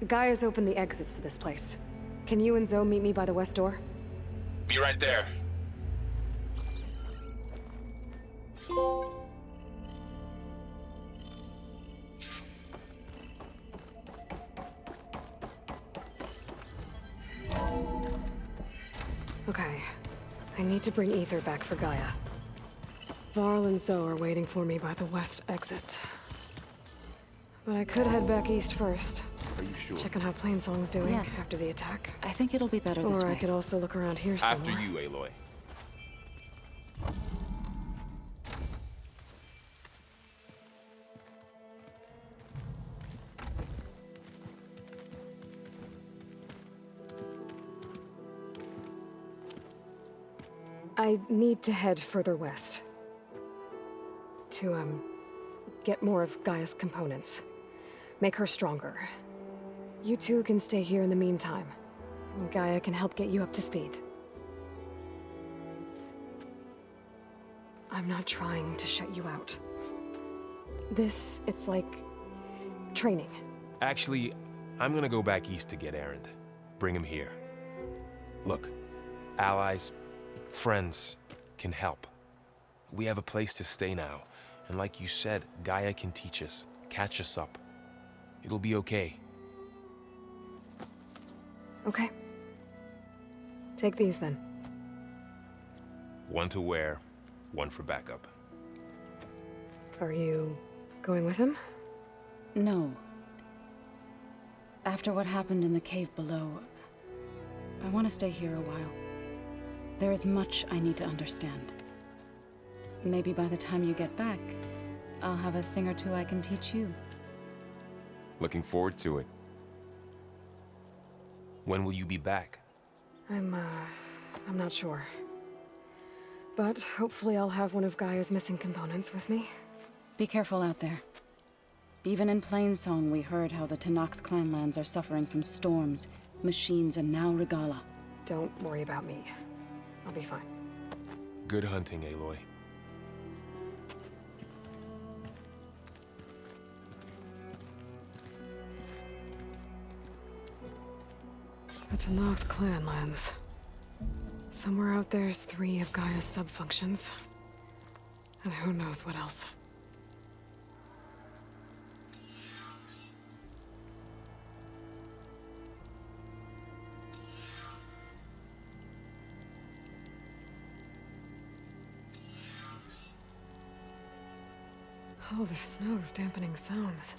Gaia's opened the exits to this place. Can you and Zoe meet me by the west door? Be right there. Okay. I need to bring Ether back for Gaia. Varl and Zoe are waiting for me by the west exit. But I could head back east first. Are you sure? Check on how Plainsong's doing Yes. after the attack. I think it'll be better this Or way. I could also look around here After somewhere. you, Aloy. I need to head further west. To, get more of Gaia's components. Make her stronger. You two can stay here in the meantime. Gaia can help get you up to speed. I'm not trying to shut you out. It's like training. Actually, I'm gonna go back east to get Erend. Bring him here. Look, allies, friends can help. We have a place to stay now. And like you said, Gaia can teach us, catch us up. It'll be okay. Okay. Take these then. One to wear, one for backup. Are you going with him? No. After what happened in the cave below, I want to stay here a while. There is much I need to understand. Maybe by the time you get back, I'll have a thing or two I can teach you. Looking forward to it. When will you be back? I'm not sure. But hopefully I'll have one of Gaia's missing components with me. Be careful out there. Even in Plainsong, we heard how the Tenakth clanlands are suffering from storms, machines, and now Regala. Don't worry about me. I'll be fine. Good hunting, Aloy. The Tanath clan lands. Somewhere out there's 3 of Gaia's sub-functions. And who knows what else. Oh, the snow's dampening sounds.